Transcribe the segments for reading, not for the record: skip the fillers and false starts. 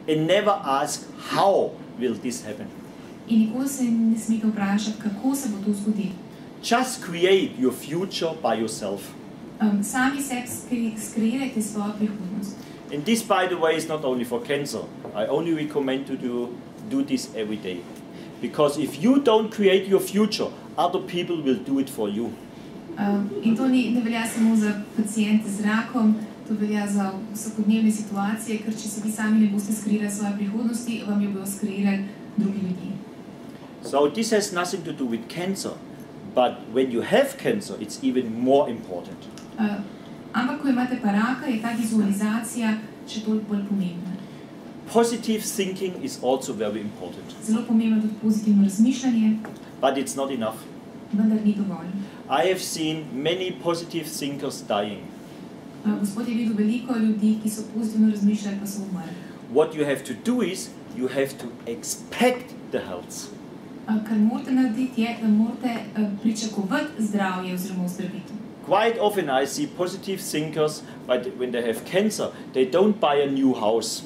and never ask how will this happen. In nikoli se ne smete vprašati, kako se bo to zgodilo. Just create your future by yourself. Sami sebi skreirajte svojo prihodnost. And this, by the way, is not only for cancer. I only recommend to do this every day. Because if you don't create your future, other people will do it for you. In to ne velja samo za pacijente z rakom, to velja za vsakodnevne situacije, ker če se vi sami ne boste skreirali svoje prihodnosti, vam jo bodo skreirali drugi ljudje. So this has nothing to do with cancer, but when you have cancer, it's even more important. Ampak, ko imate pa raka, je ta vizualizacija še toliko bolj pomembna. Positive thinking is also very important. Zelo pomembno tudi pozitivno razmišljanje, But it's not enough. vendar ni dovolj. I have seen many positive thinkers dying. Gospod je videl veliko ljudi, ki so pozitivno razmišljali, pa so umrli. What you have to do is, you have to expect the health. Kar morate narediti je, da morate pričakovati zdravje oziroma ozdravitev. Quite often I see positive thinkers, but when they have cancer, they don't buy a new house.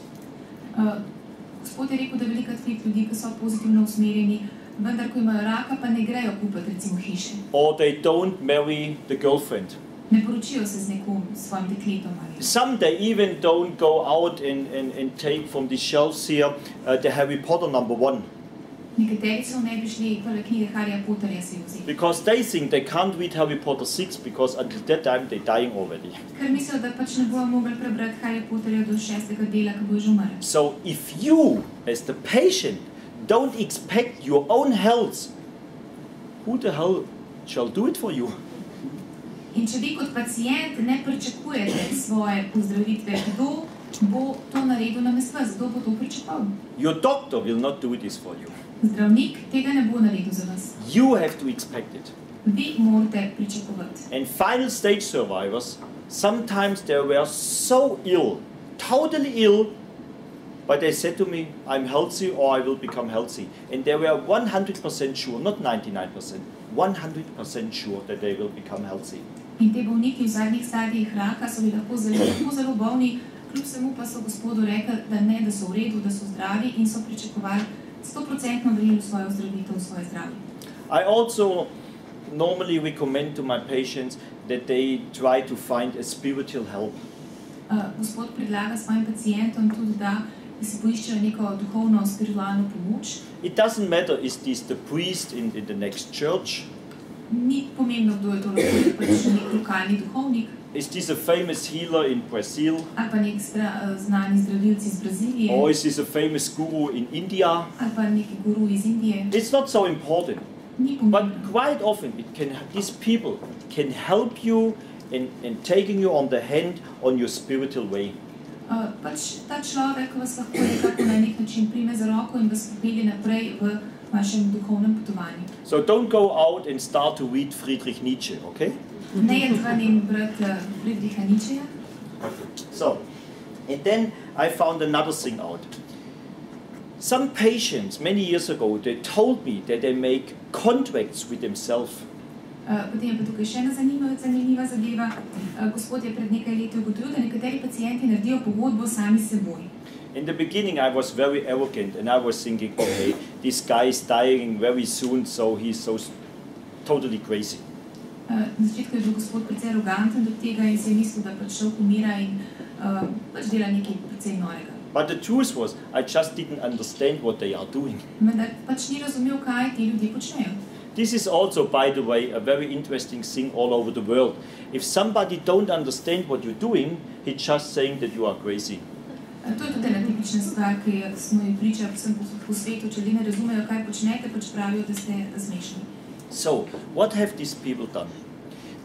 Gospod je rekel, da velikokrat vidi ljudi, ki so pozitivno usmerjeni, vendar ko imajo raka, pa ne grejo kupiti recimo hiše. Or they don't marry the girlfriend. Ne poročijo se z nekom, s svojim dekletom ali. Some they even don't go out and take from the shelves here the Harry Potter #1. Nekateri so ne bi šli prve knjige Harryja Potterja si vzeti. Because they think they can't read Harry Potter 6 because until that time they're dying already. Ker mislijo, da pač ne bojo mogli prebrati Harryja Potterja do 6. dela, ko bojo že umrli. So if you, as the patient, don't expect your own health, who the hell shall do it for you? In če vi kot pacient ne pričakujete svoje pozdravitve, kdo bo to naredil namesto vas, kdo bo to pričakoval? Your doctor will not do this for you. Zdravnik tega ne bo naredil za vas. You have to expect it. Vi morate pričakovati. And final stage survivors, sometimes they were so ill, totally ill, but they said to me, I'm healthy or I will become healthy. And they were 100% sure, not 99%, 100% sure that they will become healthy. In te bolniki v zadnjih stadijih raka so bili lahko zelo bolni, kljub vsemu pa so gospodu rekli, da ne, da so v redu, da so zdravi in so pričakovali 100% verjeli v svojo ozdravitev, v svoje zdravje. I also normally recommend to my patients that they try to find a spiritual help. Gospod predlaga svojim pacientom tudi, da si poiščejo neko duhovno, spiritualno pomoč. It doesn't matter is this the priest in the next church. Ni pomembno, kdo je to lahko, pač nek lokalni duhovnik. Is this a famous healer in Brazil? Ali pa nek znani zdravilci iz Brazilije. Or is this a famous guru in India? Ali pa neki guru iz Indije. It's not so important. Ni But pomembno. quite often these people can help you in taking you on the hand on your spiritual way. Pač ta človek vas lahko nekako na nek način prime za roko in vas popelje naprej v vašem duhovnem potovanju. So don't go out and start to read Friedrich Nietzsche, okay? Ne je ven in brati Friedricha Nietzscheja. So, and then I found another thing out. Some patients, many years ago, they told me that they make contracts with themselves. Potem je pa tukaj še ena zanimiva zadeva. Gospod je pred nekaj leti ugotovil, da nekateri pacienti naredijo pogodbo sami s seboj. In the beginning I was very arrogant and I was thinking, okay, this guy is dying very soon, so he's so totally crazy. Na začetku je bil gospod precej aroganten do tega in si je mislil, da pač človek umira in pač dela nekaj precej norega. But the truth was, I just didn't understand what they are doing. Vendar pač ni razumel, kaj ti ljudje počnejo. This is also, by the way, a very interesting thing all over the world. If somebody don't understand what you're doing, he's just saying that you are crazy. To je tudi ena tipična stvar, ki smo ji priča vsem po svetu, če ljudje ne razumejo, kaj počnete, pač pravijo, da ste smešni. So, what have these people done?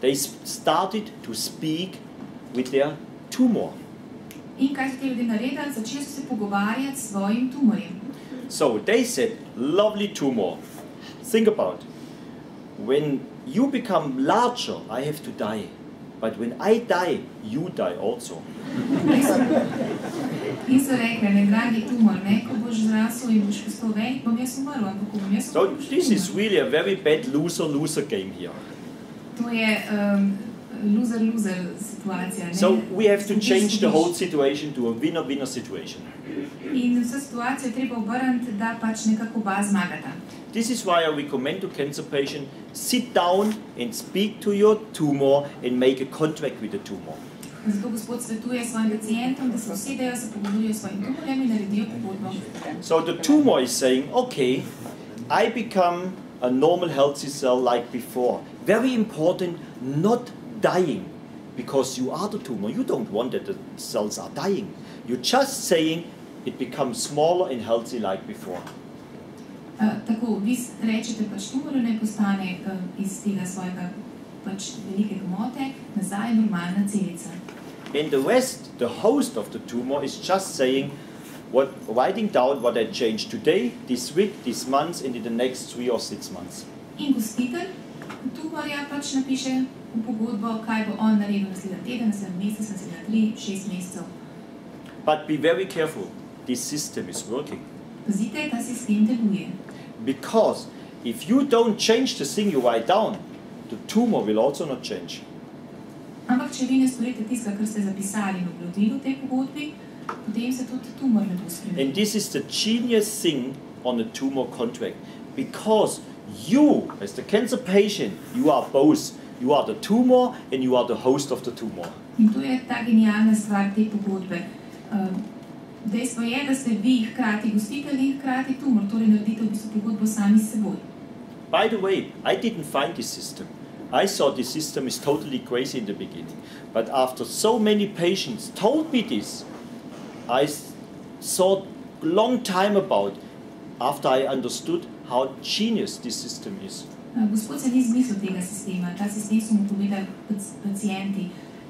They started to speak with their tumor. In kaj so te ljudje naredili? Začeli so se pogovarjati s svojim tumorjem. So, they said, lovely tumor, think about it. When you become larger, I have to die. But when I die, you die also. In so rekli, ne, dragi tumor, ne, ko boš zrasel in boš postal velik, bom jaz umrl, ampak ko bom jaz umrl, So, this is really a very bad loser-loser game here. To je loser-loser situacija. Ne? So we have to change the whole situation to a winner-winner situation. In vso situacijo je treba obrniti, da pač nekako oba zmagata. This is why I recommend to cancer patient, sit down and speak to your tumor and make a contract with the tumor. Zato Gospod svetuje svojim pacientom, da se usedejo, se pogovorijo s svojim tumorjem in naredijo pogodbo. So the tumor is saying, okay, I become a normal healthy cell like before. Very important, not dying, because you are the tumor. You don't want that the cells are dying. You're just saying it becomes smaller and healthy like before. Tako, vi rečete pač tumorju ne postane iz tega svojega pač velike gmote nazaj normalna celica. And the rest, the host of the tumor is just saying, writing down what I changed today, this week, this month, and in the next 3 or 6 months. In gostitelj tumorja pač napiše v pogodbo, kaj bo on naredil naslednji teden, naslednji mesec, naslednji 3-6 mesecev. But be very careful, this system is working. Pazite, ta sistem deluje. Because if you don't change the thing you write down, the tumor will also not change. Ampak, če vi ne storite tistega, kar ste zapisali in obljubili v tej pogodbi, potem se tudi tumor ne bo spremenil. And this is the genius thing on a tumor contract. Because you, as the cancer patient, you are both. You are the tumor and you are the host of the tumor. In to je ta genialna stvar te pogodbe. Dejstvo je, da ste vi hkrati gostitelj in hkrati tumor, torej naredite v bistvu pogodbo sami s seboj. By the way, I didn't find this system. I thought this system is totally crazy in the beginning. But after so many patients told me this, I thought a long time about after I understood how genius this system is. Gospod se ni izmislil tega sistema, ta sistem so mu povedali pacienti.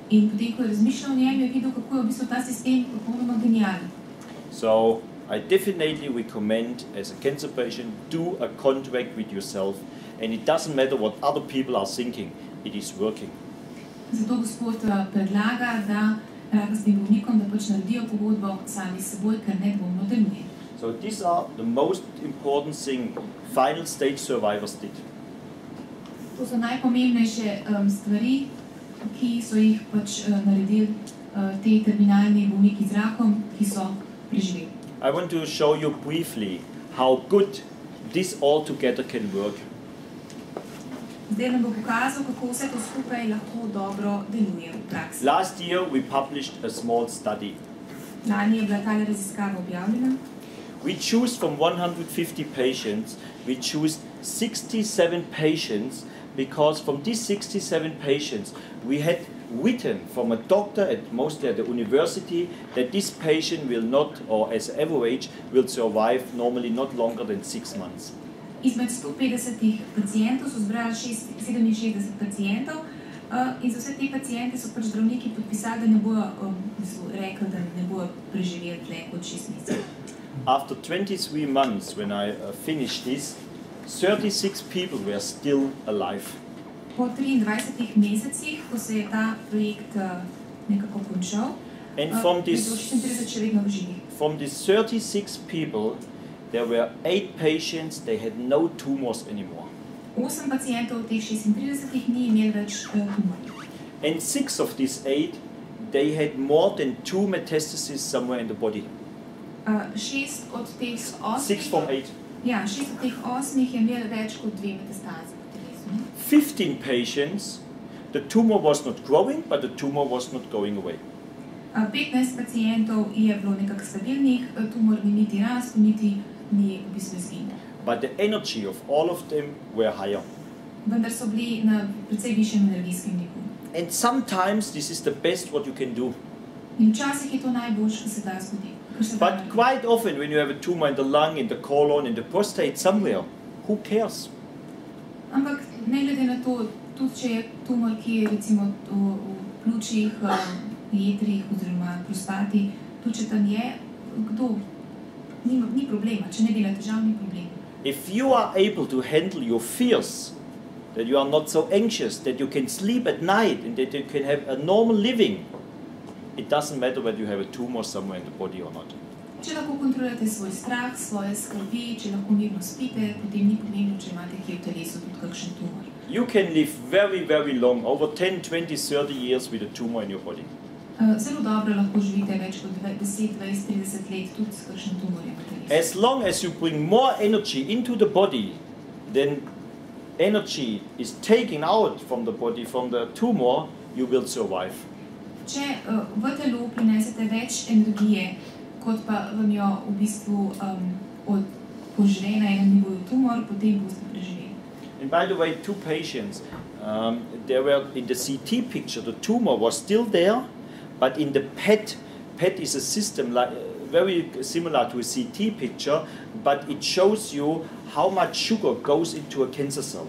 In potem, ko je razmišljal o njem, je videl, kako je v bistvu ta sistem popolnoma genijalen. So I definitely recommend, as a cancer patient, do a contract with yourself, and it doesn't matter what other people are thinking, it is working. Zato Gospod predlaga, da rakastim bolnikom, da pač naredijo pogodbo sami s seboj, ker nedvomno deluje. So these are the most important thing final stage survivors did. To so najpomembnejše stvari, ki so jih pač naredili te terminalni bolniki z rakom, ki so preživeli. I want to show you briefly how good this all together can work. Zdaj nam bo pokazal, kako vse to skupaj lahko dobro deluje v praksi. Last year we published a small study. Lani je bila ta raziskava objavljena. We choose from 150 patients, we choose 67 patients, because from these 67 patients we had written from a doctor, mostly at the university, that this patient will not, or as average, will survive normally not longer than 6 months. Izmed 150 pacientov so zbrali 67 pacientov in za vse te paciente so pač zdravniki podpisali, da ne bojo rekli, da ne bojo preživeli dlje kot 6 mesecev. After 23 months, when I finished this, 36 people were still alive. Po 23 mesecih, ko se je ta projekt nekako končal, je bilo 36 še vedno v živih. From these 36 people, there were 8 patients, they had no tumors anymore. 8 pacientov od teh 36 ni imel več tumorjev. And 6 of these 8, they had more than 2 metastases somewhere in the body. 6 od teh 8 6 from 8. Ja, 6 od teh 8 je imel več kot 2 metastaze. 15 patients, the tumor was not growing, but the tumor was not going away. 15 pacientov je bilo nekako stabilnih, tumor ni niti rastel, niti ni v bistvu izginil. But the energy of all of them were higher. Vendar so bili na precej višjem energijskem nivoju. And sometimes this is the best what you can do. In včasih je to najboljše, kar se da zgodi. But quite often when you have a tumor in the lung, in the colon, in the prostate, somewhere, who cares? Ampak ne glede na to, tudi če je tumor, ki je recimo v pljučih, jetrih oziroma prostati, tudi če tam je, kdo? Ni problema, če ne dela težav, ni problema. If you are able to handle your fears, that you are not so anxious, that you can sleep at night and that you can have a normal living, it doesn't matter whether you have a tumor somewhere in the body or not. Če lahko kontrolirate svoj strah, svoje skrbi, če lahko mirno spite, potem ni pomembno, če imate kje v telesu tudi kakšen tumor. You can live very, very long, over 10, 20, 30 years with a tumor in your body. Zelo dobro lahko živite več kot 10, 20, 30 let tudi s kakšnim tumorjem v telesu. As long as you bring more energy into the body, then energy is taken out from the body, from the tumor, you will survive. Če v telo prinesete več energije, kot pa vam jo v bistvu požre na enem nivoju tumor, potem boste preživeli. And by the way, two patients, they were in the CT picture, the tumor was still there, but in the PET is a system like, very similar to a CT picture, but it shows you how much sugar goes into a cancer cell.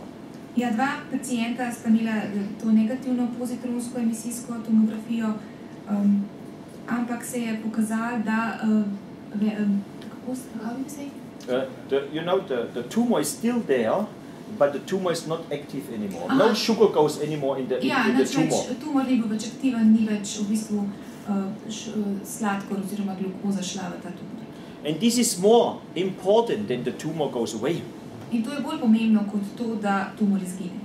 Ja, dva pacijenta sta imela to negativno pozitronsko emisijsko tomografijo, ampak se je pokazalo, da how do you say? The tumor is still there, but the tumor is not active anymore. No sugar goes anymore in the tumor. Tumor ni bil več aktiven, ni več v bistvu sladkor oziroma glukoza šla v ta tumor. And this is more important than the tumor goes away. In to je bolj pomembno kot to, da tumor izgine.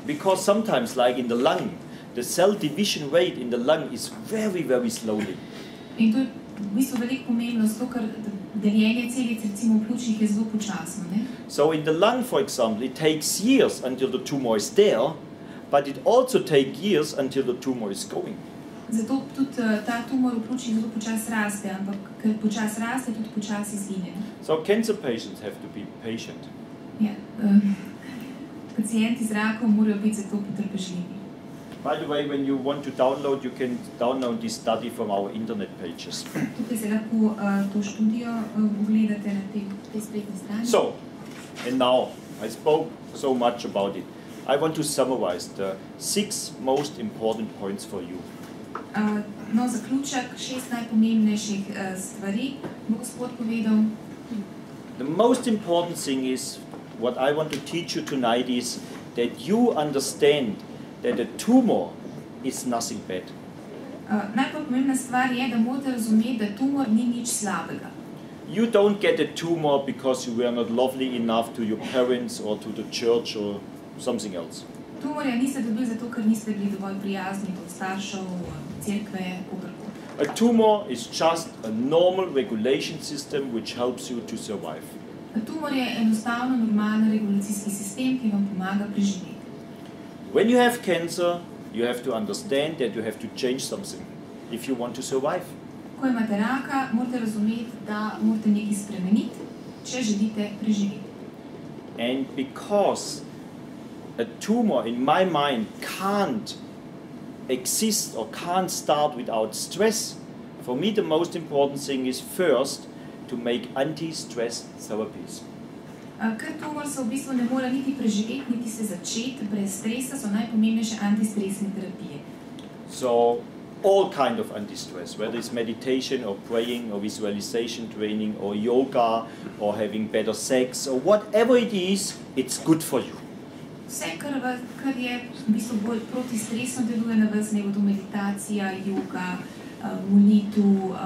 Because sometimes, like in the lung, the cell division rate in the lung is very, very slowly. In to je v bistvu veliko pomembno, zato ker deljenje celic recimo v pljučih je zelo počasno, ne? So in the lung, for example, it takes years until the tumor is there, but it also takes years until the tumor is going. Zato tudi ta tumor v pljučih zelo počas raste, ampak ker počas raste, tudi počas izgine. So cancer patients have to be patient. Ja, pacijenti z rakom morajo biti zato potrpežljivi. By the way, when you want to download, you can download this study from our internet pages. Tukaj se lahko to študijo ogledate na tej spletni strani. So, and now I spoke so much about it. I want to summarize the 6 most important points for you. No, zaključek 6 najpomembnejših stvari bo gospod povedal. The most important thing is, what I want to teach you tonight is that you understand that a tumor is nothing bad. Najbolj pomembna stvar je, da morate razumeti, da tumor ni nič slabega. You don't get a tumor because you were not lovely enough to your parents or to the church or something else. Tumorja niste dobili zato, ker niste bili dovolj prijazni od staršev, cerkve, kogarkoli. A tumor is just a normal regulation system which helps you to survive. Tumor je enostavno normalen regulacijski sistem, ki vam pomaga preživeti. When you have cancer, you have to understand that you have to change something if you want to survive. Ko imate raka, morate razumeti, da morate nekaj spremeniti, če želite preživeti. And because a tumor, in my mind, can't exist or can't start without stress, for me the most important thing is first to make anti-stress therapies. Ker tumor se v bistvu ne more niti preživeti, niti se začeti, brez stresa so najpomembnejše antistresne terapije. So, all kind of anti-stress, whether it's meditation or praying or visualization training or yoga or having better sex or whatever it is, it's good for you. Vse, kar je v bistvu bolj protistresno deluje na vas, ne bo to meditacija, yoga, molitev,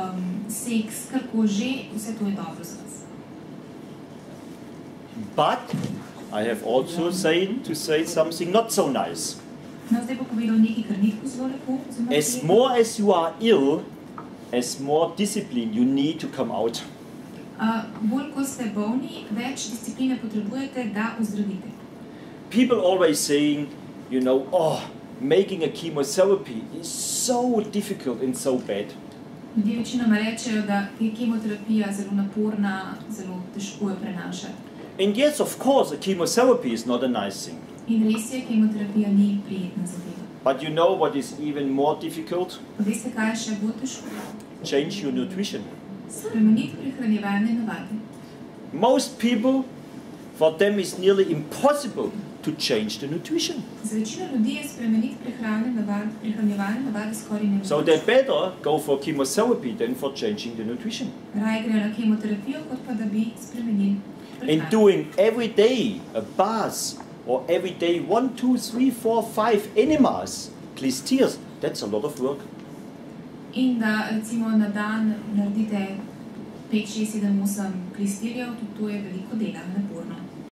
seks, karkoli že, vse to je dobro za vas. But I have also to say something not so nice. No, zdaj bo povedal nekaj, kar ni zelo lepo. As more as you are ill, as more discipline you need to come out. Bolj ko ste bolni, več discipline potrebujete, da ozdravite. People always saying, you know, oh, making a chemotherapy is so difficult and so bad. Ljudje večinoma rečejo, da je kemoterapija zelo naporna, zelo težko jo prenašati. And yes, of course, a chemotherapy is not a nice thing. In res je, kemoterapija ni prijetna zadeva. But you know what is even more difficult? Veste, kaj je še bolj težko? Change your nutrition. Spremeniti prehranjevalne navade. Most people, for them it's nearly impossible to change the nutrition. Za večino ljudi je spremeniti prehranjevalne navade skoraj nemogoče. So they better go for chemotherapy than for changing the nutrition. Raje grejo na kemoterapijo, kot pa da bi spremenili prehrano. And doing every day a bath or every day 1, 2, 3, 4, 5 enemas, klistiers, that's a lot of work. In da recimo na dan naredite 5, 6, 7, 8 klistirjev, tudi to je veliko dela, naporno.